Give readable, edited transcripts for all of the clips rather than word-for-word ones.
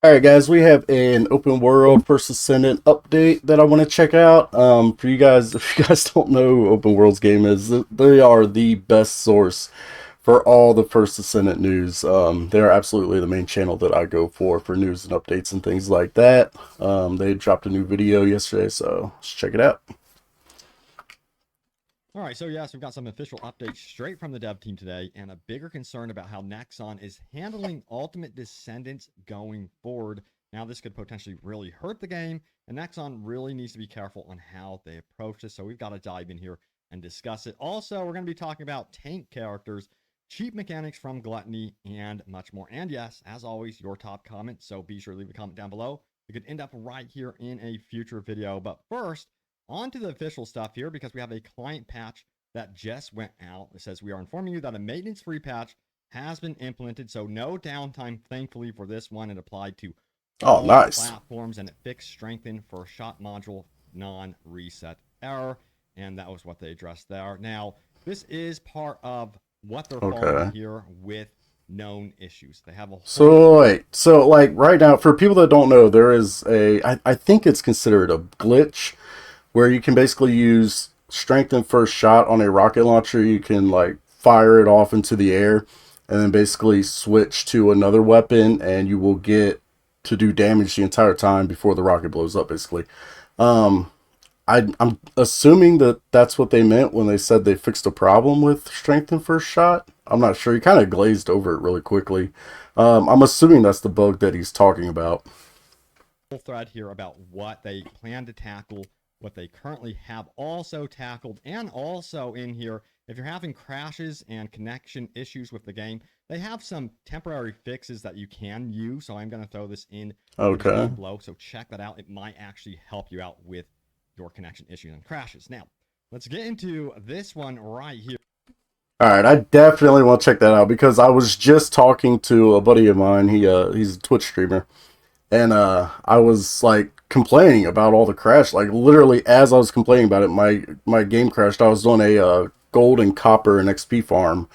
All right, guys, we have an open world first ascendant update that I want to check out. For you guys, if you guys don't know who open world's game is, they are the best source for all the first ascendant news. They are absolutely the main channel that I go for news and updates and things like that. They dropped a new video yesterday, so let's check it out. All right, so yes, we've got some official updates straight from the dev team today, and a bigger concern about how Nexon is handling Ultimate Descendants going forward. Now, this could potentially really hurt the game, and Nexon really needs to be careful on how they approach this, so we've got to dive in here and discuss it. Also, we're going to be talking about tank characters, cheap mechanics from Gluttony, and much more. And yes, as always, your top comment, so be sure to leave a comment down below. It could end up right here in a future video, but first, on to the official stuff here because we have a client patch that just went out. It says we are informing you that a maintenance-free patch has been implemented, so no downtime, thankfully, for this one. It applied to Oh, all nice. platforms, and it fixed strengthen for shot module non-reset error, and that was what they addressed there. Now, this is part of what they're following Okay. here with known issues. They have a whole So wait, so like right now, for people that don't know, there is I think it's considered a glitch where you can basically use strength and first shot on a rocket launcher. You can like fire it off into the air and then basically switch to another weapon, and you will get to do damage the entire time before the rocket blows up, basically. Um, I'm assuming that that's what they meant when they said they fixed a problem with strength and first shot. I'm not sure. He kind of glazed over it really quickly. I'm assuming that's the bug that he's talking about. thread here about what they plan to tackle, what they currently have also tackled, and also in here, if you're having crashes and connection issues with the game, they have some temporary fixes that you can use. So I'm going to throw this in the Okay. description below. So check that out. It might actually help you out with your connection issues and crashes. Now, let's get into this one right here. All right, I definitely want to check that out because I was just talking to a buddy of mine. He's a Twitch streamer, and I was like complaining about all the crash. Like literally, as I was complaining about it, my game crashed. I was doing a gold and copper and XP farm,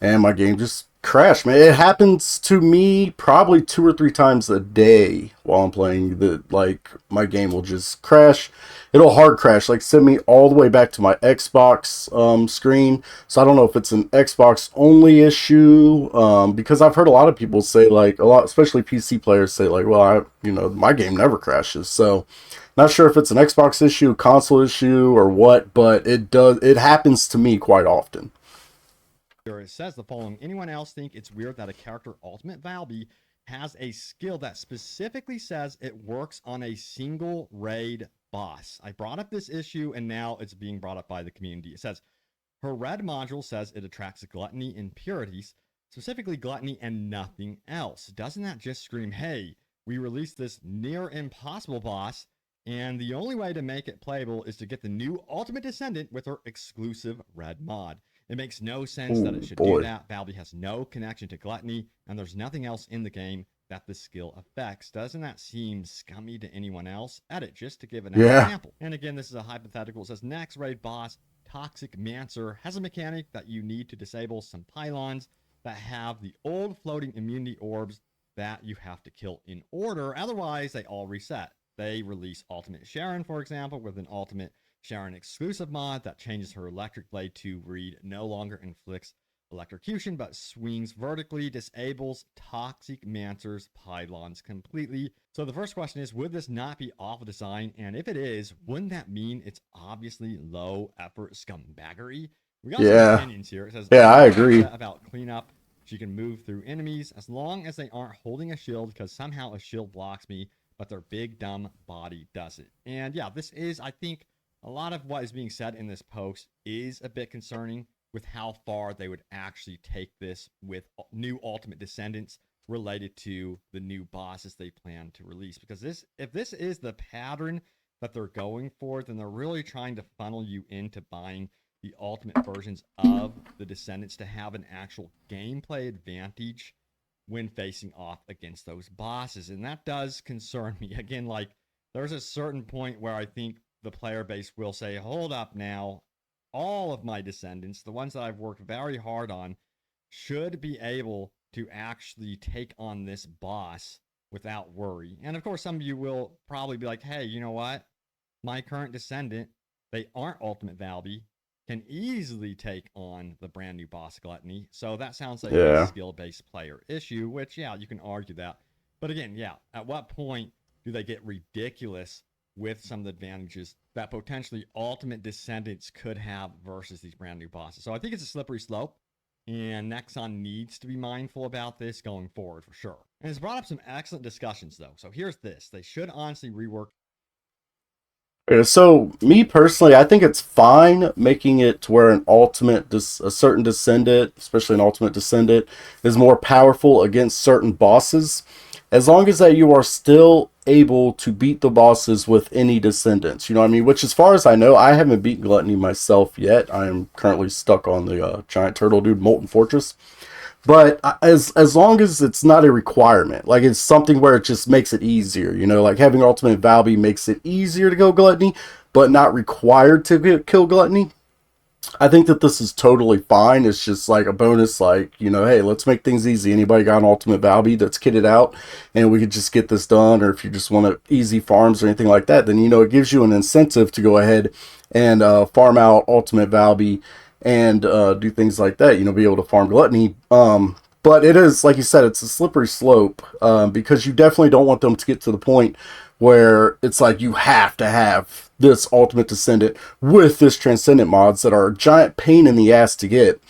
and my game just crashed, man. It happens to me probably 2 or 3 times a day while I'm playing. That like my game will just crash. It'll hard crash, like send me all the way back to my Xbox screen. So I don't know if it's an Xbox only issue, because I've heard a lot of people say like a lot, especially PC players say like, well, my game never crashes. So not sure if it's an Xbox issue, console issue, or what, but it does. It happens to me quite often. It says the following: anyone else think it's weird that a character Ultimate Valby has a skill that specifically says it works on a single raid boss? I brought up this issue and now it's being brought up by the community. It says her red module says it attracts gluttony impurities, specifically gluttony and nothing else. Doesn't that just scream, hey, we released this near impossible boss, and the only way to make it playable is to get the new Ultimate Descendant with her exclusive red mod? It makes no sense that it Oh should do boy. that. Valby has no connection to gluttony, and there's nothing else in the game that the skill affects. Doesn't that seem scummy to anyone else? Edit, just to give an Yeah. example. And again, this is a hypothetical. It says next raid boss, Toxic Mancer, has a mechanic that you need to disable some pylons that have the old floating immunity orbs that you have to kill in order. Otherwise, they all reset. They release Ultimate Sharon, for example, with an Ultimate Sharon exclusive mod that changes her electric blade to read no longer inflicts electrocution but swings vertically, disables Toxic Mancer's pylons completely. So the first question is, would this not be awful design? And if it is, wouldn't that mean it's obviously low effort scumbaggery? We got some Yeah. opinions here. It says, Yeah, I'm I not agree. upset about cleanup. She can move through enemies as long as they aren't holding a shield, because somehow a shield blocks me, but their big dumb body does it. And yeah, this is, I think, a lot of what is being said in this post is a bit concerning with how far they would actually take this with new Ultimate Descendants related to the new bosses they plan to release. Because if this is the pattern that they're going for, then they're really trying to funnel you into buying the ultimate versions of the Descendants to have an actual gameplay advantage when facing off against those bosses. And that does concern me. Again, like, there's a certain point where I think the player base will say, hold up now, all of my Descendants, the ones that I've worked very hard on, should be able to actually take on this boss without worry. And of course, some of you will probably be like, hey, you know what? My current Descendant, they aren't Ultimate Valby, can easily take on the brand new boss Gluttony. So that sounds like a Yeah. skill-based player issue, which, yeah, you can argue that. But again, yeah, at what point do they get ridiculous with some of the advantages that potentially Ultimate Descendants could have versus these brand new bosses? So I think it's a slippery slope, and Nexon needs to be mindful about this going forward for sure. And it's brought up some excellent discussions, though. So here's this. They should honestly rework. Yeah, so me personally, I think it's fine making it to where a certain descendant, especially an ultimate descendant, is more powerful against certain bosses, as long as that you are still able to beat the bosses with any descendants. You know what I mean? Which, as far as I know, I haven't beaten Gluttony myself yet. I am currently stuck on the giant turtle dude, Molten Fortress. But as long as it's not a requirement, like it's something where it just makes it easier, you know, like having Ultimate Valby makes it easier to go Gluttony, but not required to kill Gluttony. I think that this is totally fine. It's just like a bonus, like, you know, hey, let's make things easy. Anybody got an Ultimate Valby that's kitted out and we could just get this done, or if you just want easy farms or anything like that, then, you know, it gives you an incentive to go ahead and farm out Ultimate Valby and do things like that, you know, be able to farm Gluttony. But it is, like you said, it's a slippery slope because you definitely don't want them to get to the point where it's like you have to have this Ultimate Descendant with this Transcendent mods that are a giant pain in the ass to get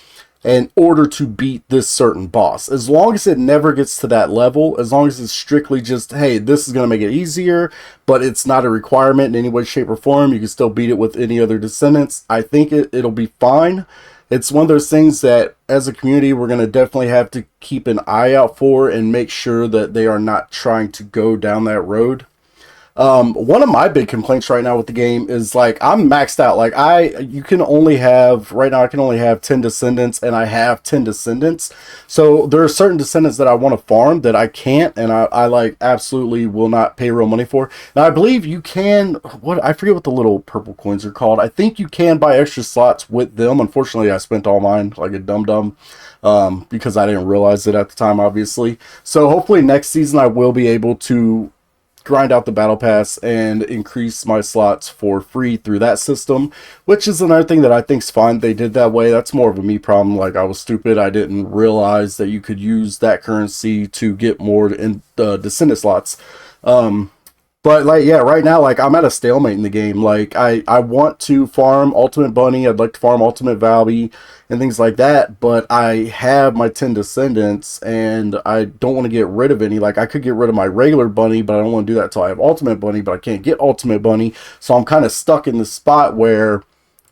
in order to beat this certain boss. As long as it never gets to that level, as long as it's strictly just, hey, this is going to make it easier, but it's not a requirement in any way, shape, or form, you can still beat it with any other Descendants, I think it'll be fine. It's one of those things that, as a community, we're going to definitely have to keep an eye out for and make sure that they are not trying to go down that road. One of my big complaints right now with the game is like I'm maxed out. Like you can only have right now. I can only have 10 descendants, and I have 10 descendants. So there are certain descendants that I want to farm that I can't, and I like absolutely will not pay real money for. Now I believe you can. I forget what the little purple coins are called. I think you can buy extra slots with them. Unfortunately, I spent all mine like a dum dum. Because I didn't realize it at the time, obviously. So hopefully next season I will be able to grind out the battle pass and increase my slots for free through that system, which is another thing that I think's fine. They did that way. That's more of a me problem. Like, I was stupid. I didn't realize that you could use that currency to get more in descendant slots. But like, yeah, right now, like I'm at a stalemate in the game. Like I want to farm Ultimate Bunny. I'd like to farm Ultimate Valby and things like that. But I have my 10 descendants and I don't want to get rid of any. Like I could get rid of my regular bunny, but I don't want to do that until I have Ultimate Bunny. But I can't get Ultimate Bunny, so I'm kind of stuck in the spot where,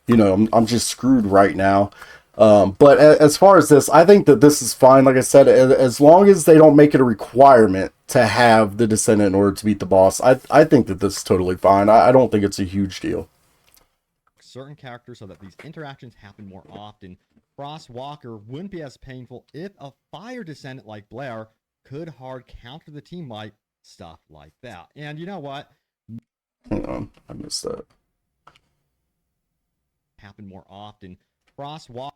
you know, I'm just screwed right now. But as far as this, I think that this is fine. Like I said, as long as they don't make it a requirement to have the Descendant in order to beat the boss, I think that this is totally fine. I don't think it's a huge deal. Certain characters so that these interactions happen more often. Frostwalker wouldn't be as painful if a fire descendant like Blair could hard counter the team wipe, stuff like that. And you know what? Hang on, I missed that. Happen more often. Frostwalker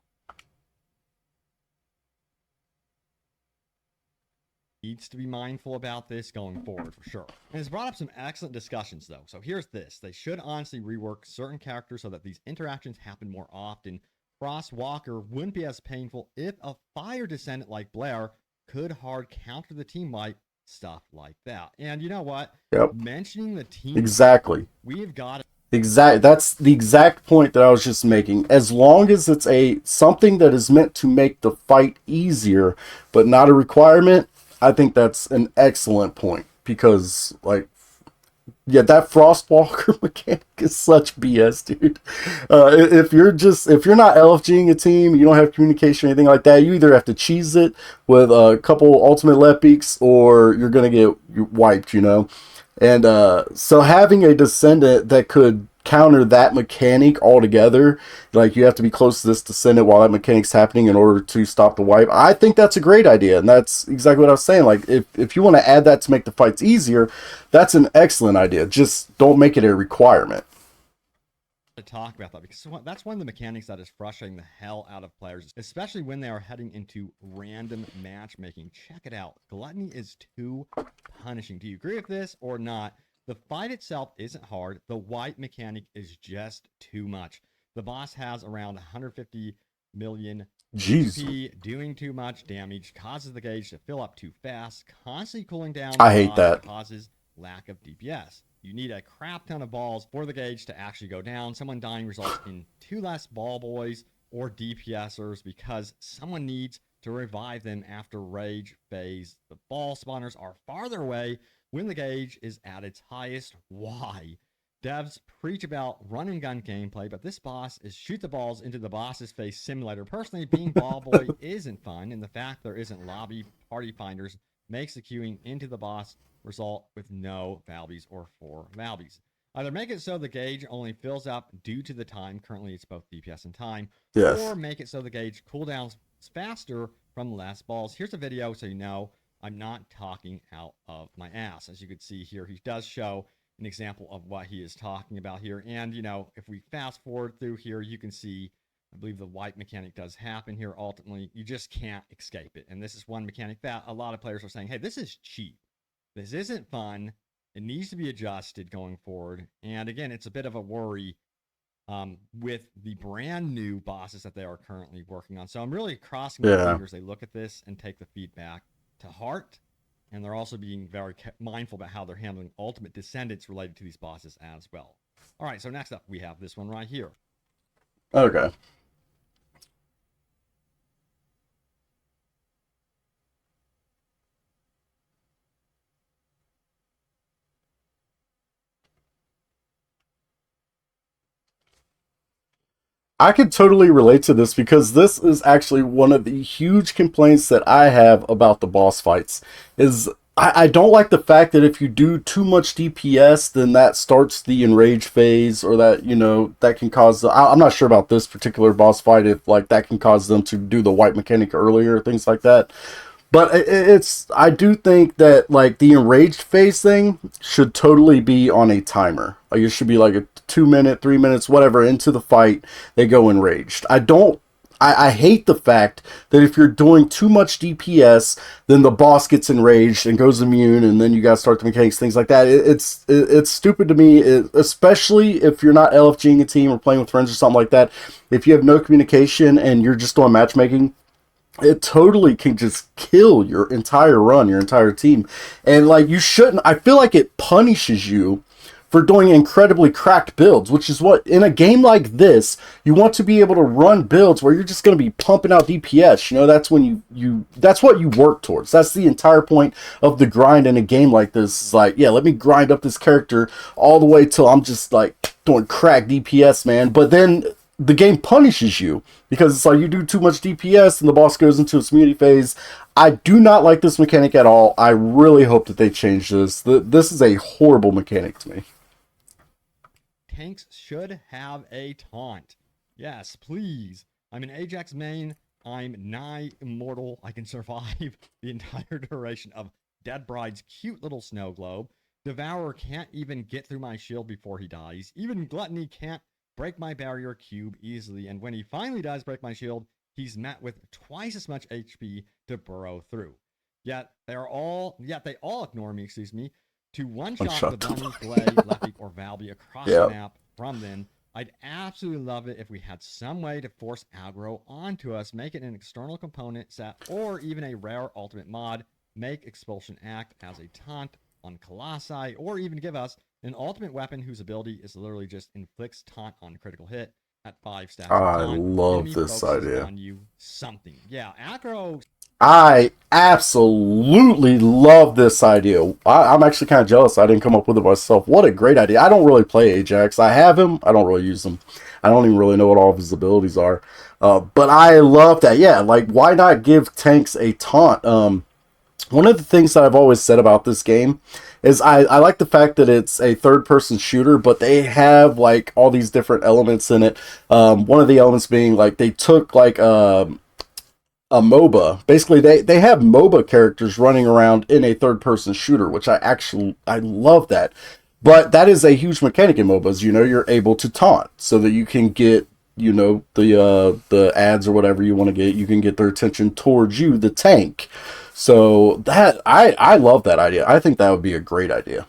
needs to be mindful about this going forward for sure. And it's brought up some excellent discussions though. So here's this. They should honestly rework certain characters so that these interactions happen more often. Frostwalker wouldn't be as painful if a fire descendant like Blair could hard counter the team wipe, stuff like that. And you know what? Yep. Mentioning the team Exactly. We've got That's the exact point that I was just making. As long as it's something that is meant to make the fight easier, but not a requirement, I think that's an excellent point. Because, like, yeah, that Frostwalker mechanic is such BS, dude. If you're not LFGing a team, you don't have communication or anything like that, you either have to cheese it with a couple ultimate Lepics or you're gonna get wiped, you know. And so having a descendant that could counter that mechanic altogether, like you have to be close to this descendant while that mechanic's happening in order to stop the wipe, I think that's a great idea. And that's exactly what I was saying. Like if you want to add that to make the fights easier, that's an excellent idea. Just don't make it a requirement. to talk about that because that's one of the mechanics that is frustrating the hell out of players, especially when they are heading into random matchmaking. Check it out. Gluttony is too punishing. Do you agree with this or not? The fight itself isn't hard. The white mechanic is just too much. The boss has around 150 million Jeez. HP, doing too much damage, causes the gauge to fill up too fast, constantly cooling down. I hate that. Causes lack of DPS. You need a crap ton of balls for the gauge to actually go down. Someone dying results in 2 less ball boys or DPSers because someone needs to revive them after Rage Phase. The ball spawners are farther away when the gauge is at its highest. Why? Devs preach about run and gun gameplay, but this boss is shoot the balls into the boss's face simulator. Personally, being ball boy isn't fun, and the fact there isn't lobby party finders makes the queuing into the boss result with no Valbies or 4 Valbies. Either make it so the gauge only fills up due to the time, currently it's both DPS and time, Yes. or make it so the gauge cooldowns faster from less balls. Here's a video so you know I'm not talking out of my ass. As you can see here, he does show an example of what he is talking about here. And, you know, if we fast forward through here, you can see, I believe the white mechanic does happen here. Ultimately, you just can't escape it. And this is one mechanic that a lot of players are saying, hey, this is cheap. This isn't fun. It needs to be adjusted going forward. And again, it's a bit of a worry with the brand new bosses that they are currently working on. So I'm really crossing my fingers. They look at this and take the feedback to heart. And they're also being very mindful about how they're handling ultimate descendants related to these bosses as well. All right, so next up, we have this one right here. Okay. I could totally relate to this because this is actually one of the huge complaints that I have about the boss fights. Is I don't like the fact that if you do too much DPS, then that starts the Enrage phase, or that, you know, that can cause. I'm not sure about this particular boss fight, if like that can cause them to do the white mechanic earlier, things like that. But I do think that like the enraged phase thing should totally be on a timer. Like it should be like a 2 minute, 3 minutes, whatever into the fight they go enraged. I hate the fact that if you're doing too much DPS, then the boss gets enraged and goes immune, and then you gotta start the mechanics, things like that. It's stupid to me, especially if you're not LFGing a team or playing with friends or something like that. If you have no communication and you're just doing matchmaking, it totally can just kill your entire run, your entire team. And like, you shouldn't, I feel like it punishes you for doing incredibly cracked builds, which is what, in a game like this, you want to be able to run builds where you're just going to be pumping out DPS. You know, that's when that's what you work towards. That's the entire point of the grind in a game like this. Is like, yeah, let me grind up this character all the way till I'm just like doing cracked DPS, man. But then the game punishes you because it's like you do too much DPS and the boss goes into its immunity phase. I do not like this mechanic at all. I really hope that they change this. This is a horrible mechanic to me. Tanks should have a taunt. Yes, please. I'm an Ajax main. I'm nigh immortal. I can survive the entire duration of Dead Bride's cute little snow globe. Devourer can't even get through my shield before he dies. Even Gluttony can't break my barrier cube easily, and when he finally does break my shield, he's met with twice as much HP to burrow through. Yet they all ignore me, to one-shot the Bunny, Glay, Lefty, or Valby across the map from them. I'd absolutely love it if we had some way to force aggro onto us, make it an external component set, or even a rare ultimate mod, make Expulsion act as a taunt on Colossi, or even give us an ultimate weapon whose ability is literally just inflicts taunt on critical hit at 5 stacks. I love this idea. On you something. Yeah, aggro. I absolutely love this idea. I'm actually kind of jealous I didn't come up with it myself. What a great idea. I don't really play Ajax. I have him. I don't really use him. I don't even really know what all of his abilities are. But I love that. Yeah, like, why not give tanks a taunt? One of the things that I've always said about this game is I like the fact that it's a third-person shooter, but they have, like, all these different elements in it. One of the elements being, like, they took, like, a MOBA. Basically, they have MOBA characters running around in a third-person shooter, which I love that. But that is a huge mechanic in MOBAs. You know, you're able to taunt so that you can get, you know, the ads or whatever you want to get. You can get their attention towards you, the tank. So that I love that idea. I think that would be a great idea.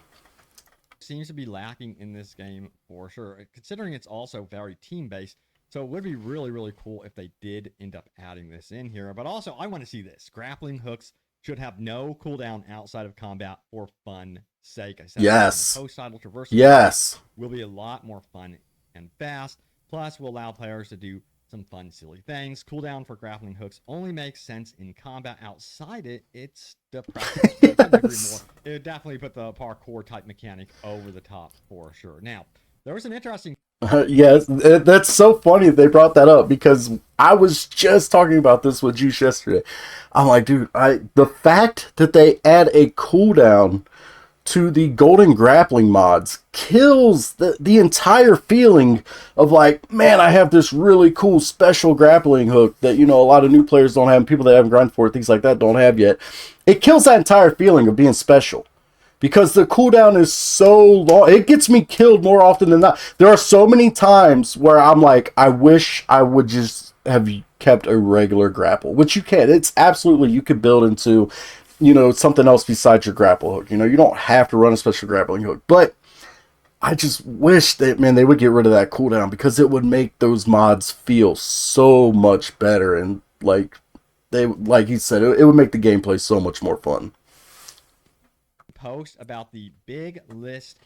Seems to be lacking in this game for sure, considering it's also very team-based. So it would be really, really cool if they did end up adding this in here. But also, I want to see this. Grappling hooks should have no cooldown outside of combat for fun sake. I said Yes. post-idle traversal Yes. will be a lot more fun and fast. Plus, will allow players to do some fun, silly things. Cooldown for grappling hooks only makes sense in combat. Outside it, it's depressing. Yes. It would definitely put the parkour type mechanic over the top for sure. Now, there was an interesting. Yes, that's so funny they brought that up because I was just talking about this with Juice yesterday. I'm like, dude, the fact that they add a cooldown to the golden grappling mods kills the entire feeling of like, man, I have this really cool special grappling hook that, you know, a lot of new players don't have, people that haven't grinded for it, things like that don't have yet. It kills that entire feeling of being special because the cooldown is so long. It gets me killed more often than not. There are so many times where I'm like, I wish I would just have kept a regular grapple, which you can. It's absolutely, you could build into, you know, something else besides your grapple hook. You know, you don't have to run a special grappling hook, but I just wish that, man, they would get rid of that cooldown because it would make those mods feel so much better. And like like he said, it would make the gameplay so much more fun. Post about the big list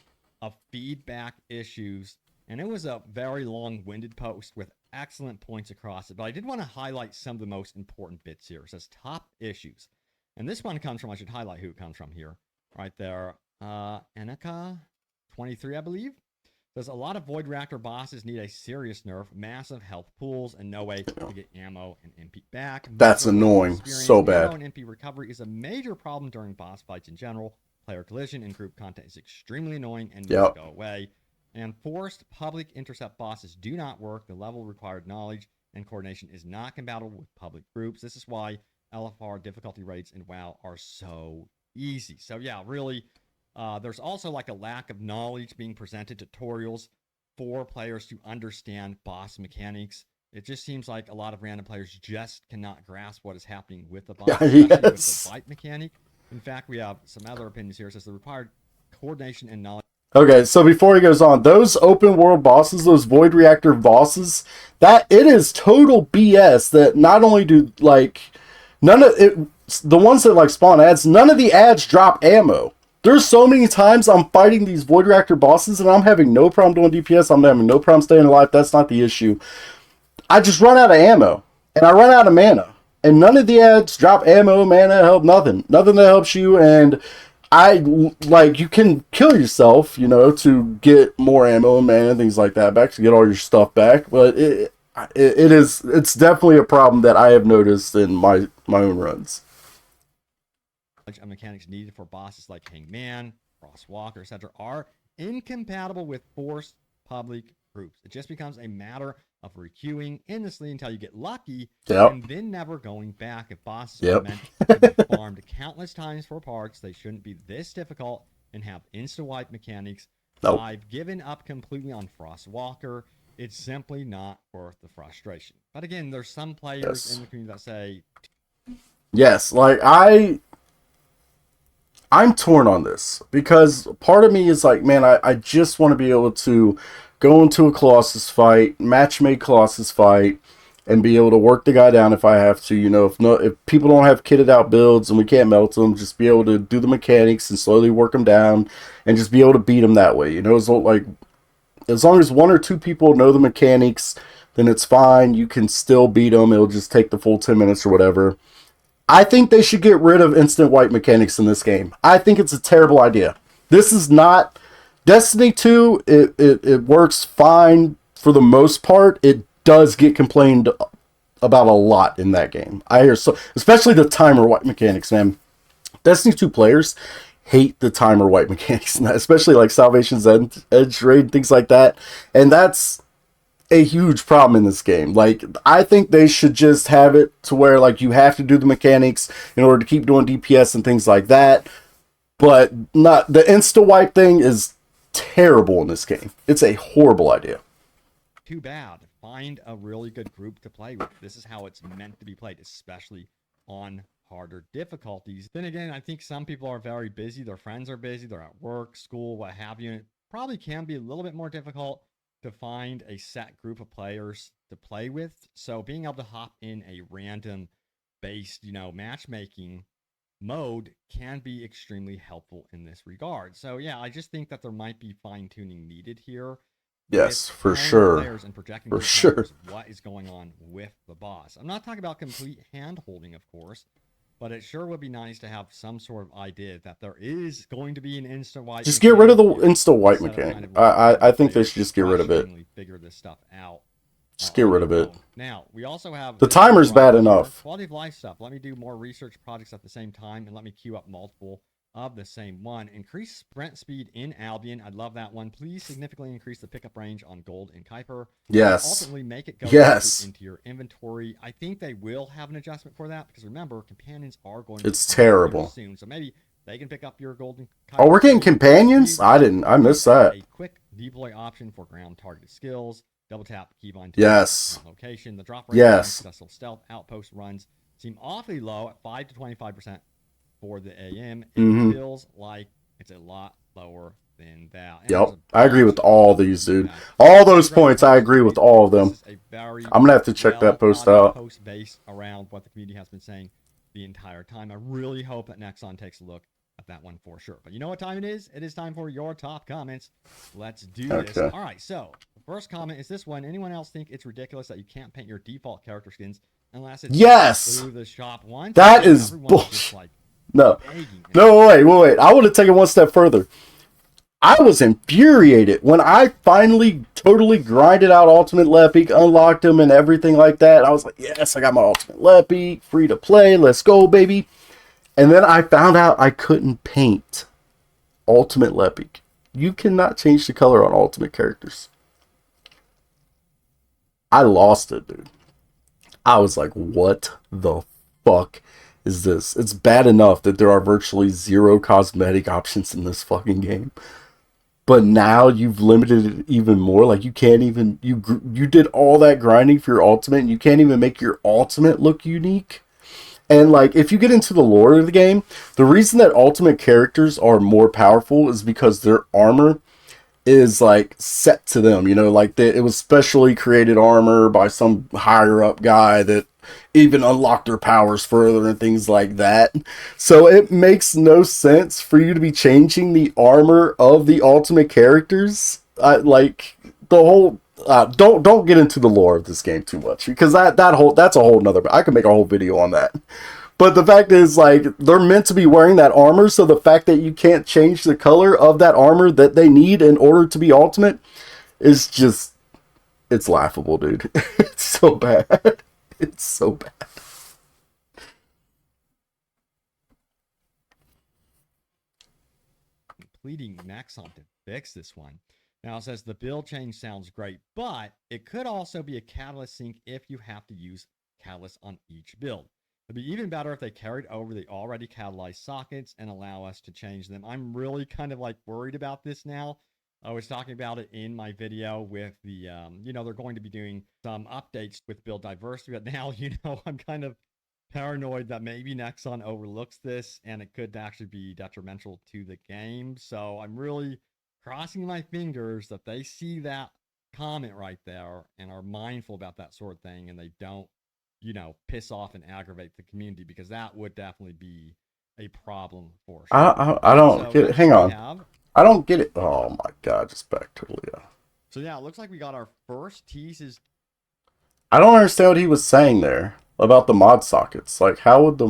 of feedback issues, and it was a very long-winded post with excellent points across it, but I did want to highlight some of the most important bits here. It says top issues, and this one comes from, I should highlight who it comes from here right there. Anaka 23, I believe, says a lot of Void Reactor bosses need a serious nerf, massive health pools, and no way to get ammo and MP back. That's annoying, so bad. Ammo and MP recovery is a major problem during boss fights in general. Player collision and group content is extremely annoying and needs to go away. And forced public intercept bosses do not work. The level required knowledge and coordination is not compatible with public groups. This is why LFR difficulty rates in WoW are so easy. So yeah, really, there's also like a lack of knowledge being presented, tutorials for players to understand boss mechanics. It just seems like a lot of random players just cannot grasp what is happening with the boss, especially with the fight mechanic. In fact, we have some other opinions here. It says the required coordination and knowledge. Okay, so before he goes on, those open world bosses, those Void Reactor bosses, that it is total BS that not only do like none of it, the ones that like spawn ads, none of the ads drop ammo. There's so many times I'm fighting these Void Reactor bosses and I'm having no problem doing DPS. I'm having no problem staying alive. That's not the issue. I just run out of ammo and I run out of mana. And none of the ads drop ammo, mana, help, nothing. Nothing that helps you. And you can kill yourself, you know, to get more ammo and mana and things like that back, to get all your stuff back. But it's definitely a problem that I have noticed in my own runs. Mechanics needed for bosses like Hangman, Frostwalker, etc. are incompatible with forced public groups. It just becomes a matter of requeuing endlessly until you get lucky, and then never going back. If bosses are meant to be farmed countless times for parts, they shouldn't be this difficult and have insta-wipe mechanics. I've given up completely on Frostwalker. It's simply not worth the frustration. But again, there's some players in the community that say... Yes, like I'm torn on this because part of me is like, man, I just want to be able to go into a Colossus fight, matchmake Colossus fight, and be able to work the guy down if I have to. You know, if people don't have kitted out builds and we can't melt them, just be able to do the mechanics and slowly work them down and just be able to beat them that way. You know, it's like as long as one or two people know the mechanics, then it's fine. You can still beat them. It'll just take the full 10 minutes or whatever. I think they should get rid of instant wipe mechanics in this game. I think it's a terrible idea. This is not... Destiny 2, it works fine for the most part. It does get complained about a lot in that game. I hear so, especially the timer wipe mechanics, man. Destiny 2 players hate the timer wipe mechanics, especially like Salvation's Edge Raid, things like that. And that's a huge problem in this game. Like, I think they should just have it to where like you have to do the mechanics in order to keep doing DPS and things like that. But not the insta wipe thing is terrible in this game. It's a horrible idea. Too bad. Find a really good group to play with. This is how it's meant to be played, especially on harder difficulties. Then again, I think some people are very busy. Their friends are busy. They're at work, school, what have you. And it probably can be a little bit more difficult to find a set group of players to play with. So being able to hop in a random based, matchmaking mode can be extremely helpful in this regard. So yeah, I just think that there might be fine tuning needed here. Yes, for With sure. players and projecting For to sure. players what is going on with the boss. I'm not talking about complete hand holding, of course, but it sure would be nice to have some sort of idea that there is going to be an instant wipe. Just get rid of the mechanic here, instant wipe instead of mechanic. kind of letting I think they players should just get rid of it. frustratingly figure this stuff out. Just get rid of it. Now, we also have The this one timer's right bad here, enough. Quality of life stuff. Let me do more research projects at the same time, and let me queue up multiple of the same one. Increase sprint speed in Albion. I'd love that one. Please significantly increase the pickup range on Gold and Kuiper. Yes. Ultimately, make it go Yes. into your inventory. I think they will have an adjustment for that because remember, companions are going. It's to come terrible. soon, so maybe they can pick up your Gold and Kuiper. Oh, we're getting companions? I missed that. A quick deploy option for ground targeted skills. Double tap keybind to Yes. location. The drop rate Yes. successful stealth outpost runs seem awfully low at 5 to 25% for the AM. It feels like it's a lot lower than that. And Yep, I agree with all these, dude. All those points, I agree with all of them. I'm gonna have to check that post out. Post based around what the community has been saying the entire time. I really hope that Nexon takes a look at that one for sure. But you know what time it is? It is time for your top comments. Let's do this. Okay. All right, so the first comment is this one. Anyone else think it's ridiculous that you can't paint your default character skins unless it's Yes! through the shop once? That is Everyone's just, bullshit. like, No. begging. No, wait. I want to take it one step further. I was infuriated when I finally totally grinded out Ultimate Lepic, unlocked him and everything like that. I was like, yes, I got my Ultimate Lepic, free to play, let's go, baby. And then I found out I couldn't paint Ultimate Lepic. You cannot change the color on Ultimate characters. I lost it, dude. I was like, what the fuck is this? It's bad enough that there are virtually zero cosmetic options in this fucking game. But now you've limited it even more. Like, you can't even... You did all that grinding for your ultimate, and you can't even make your ultimate look unique. And, like, if you get into the lore of the game, the reason that ultimate characters are more powerful is because their armor is, like, set to them. You know, like, it was specially created armor by some higher-up guy that even unlocked their powers further and things like that. So it makes no sense for you to be changing the armor of the ultimate characters. Like, the whole... don't get into the lore of this game too much, because that's a whole nother... I could make a whole video on that. But the fact is, like, they're meant to be wearing that armor, so the fact that you can't change the color of that armor that they need in order to be ultimate is just... It's laughable, dude. It's so bad. It's so bad. Pleading Maxon to fix this one. Now it says the build change sounds great, but it could also be a catalyst sync if you have to use catalyst on each build. It'd be even better if they carried over the already catalyzed sockets and allow us to change them. I'm really kind of like worried about this now. I was talking about it in my video with the, they're going to be doing some updates with build diversity, but now, I'm kind of paranoid that maybe Nexon overlooks this and it could actually be detrimental to the game. So I'm really crossing my fingers that they see that comment right there and are mindful about that sort of thing, and they don't, piss off and aggravate the community, because that would definitely be a problem for sure. I don't get it. Hang on. I don't get it. Oh my god, just back to Leah. So yeah, it looks like we got our first teases. I don't understand what he was saying there about the mod sockets. Like, how would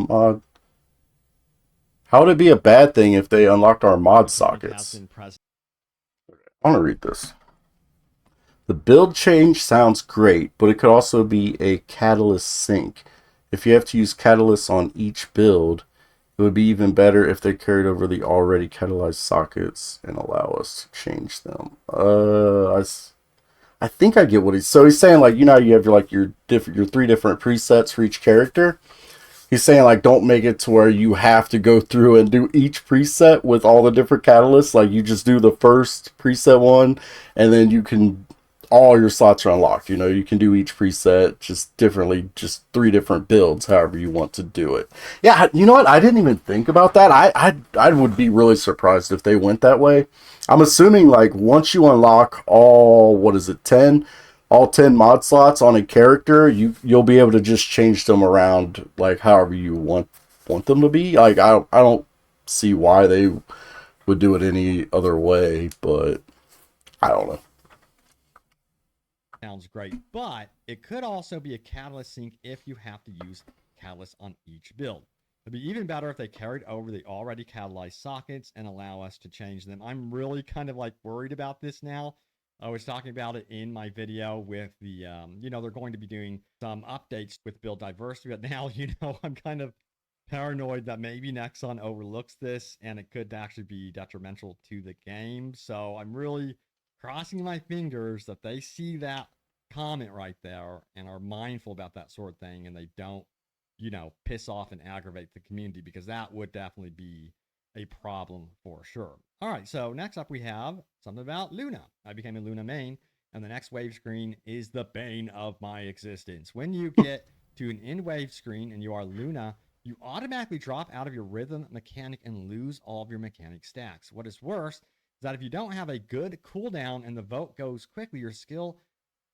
it be a bad thing if they unlocked our mod sockets? I want to read this. The build change sounds great, but it could also be a catalyst sync. If you have to use catalysts on each build, it would be even better if they carried over the already catalyzed sockets and allow us to change them. I think I get what he's saying. Like, you have your 3 different presets for each character. He's saying like don't make it to where you have to go through and do each preset with all the different catalysts. Like you just do the first preset one, and then you can all your slots are unlocked. You know, you can do each preset just differently, just 3 different builds, however you want to do it. Yeah, you know what? I didn't even think about that. I would be really surprised if they went that way. I'm assuming like once you unlock all, what is it, 10? All 10 mod slots on a character, you'll be able to just change them around like however you want them to be. Like I don't see why they would do it any other way, but I don't know. Sounds great, but it could also be a catalyst sync if you have to use catalyst on each build. It'd be even better if they carried over the already catalyzed sockets and allow us to change them. I'm really kind of like worried about this now. I was talking about it in my video with the, they're going to be doing some updates with build diversity, but now, I'm kind of paranoid that maybe Nexon overlooks this and it could actually be detrimental to the game. So I'm really crossing my fingers that they see that comment right there and are mindful about that sort of thing, and they don't, piss off and aggravate the community, because that would definitely be a problem for sure. All right, so next up we have something about Luna. I became a Luna main, and the next wave screen is the bane of my existence. When you get to an end wave screen and you are Luna, you automatically drop out of your rhythm mechanic and lose all of your mechanic stacks. What is worse is that if you don't have a good cooldown and the vote goes quickly, your skill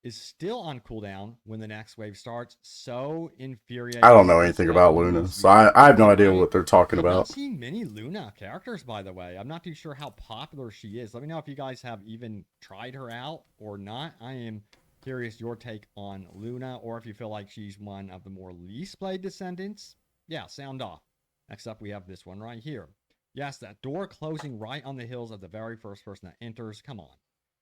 is still on cooldown when the next wave starts. So infuriating. I don't know anything about Luna, so I have no idea what they're talking about. I've not seen many Luna characters, by the way. I'm not too sure how popular she is. Let me know if you guys have even tried her out or not. I am curious your take on Luna, or if you feel like she's one of the more least played descendants. Yeah, sound off. Next up, we have this one right here. Yes, that door closing right on the heels of the very first person that enters. Come on.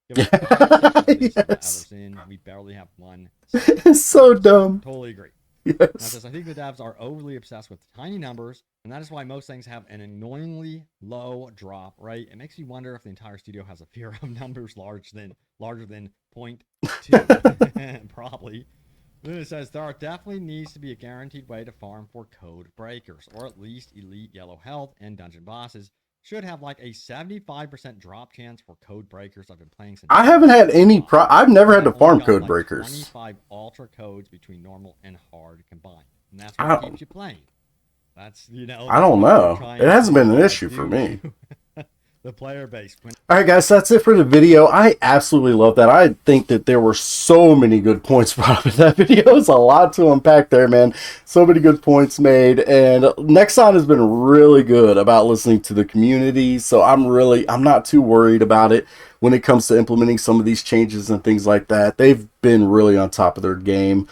Yes. We barely have one. It's so dumb. Totally agree. Yes. I think the devs are overly obsessed with tiny numbers, and that is why most things have an annoyingly low drop rate. It makes me wonder if the entire studio has a fear of numbers larger than 0.2. Probably. Then it says there definitely needs to be a guaranteed way to farm for code breakers, or at least elite yellow health and dungeon bosses should have like a 75% drop chance for code breakers. I've been playing since I haven't had any I've never had to farm code breakers. 25 ultra codes between normal and hard combined, and that's what keeps you playing. That's I don't know. It hasn't been an issue for me. The player base. Alright guys, that's it for the video. I absolutely love that. I think that there were so many good points brought up in that video. It's a lot to unpack there, man. So many good points made, and Nexon has been really good about listening to the community, so I'm not too worried about it when it comes to implementing some of these changes and things like that. They've been really on top of their game.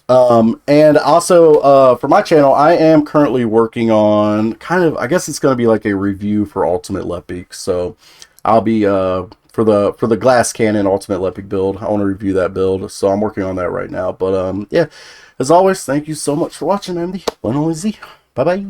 And also, for my channel, I am currently working on I guess it's going to be like a review for Ultimate Lepic. So I'll be, for the glass cannon Ultimate Lepic build, I want to review that build. So I'm working on that right now. But, yeah, as always, thank you so much for watching. I'm the one only Z. Bye-bye.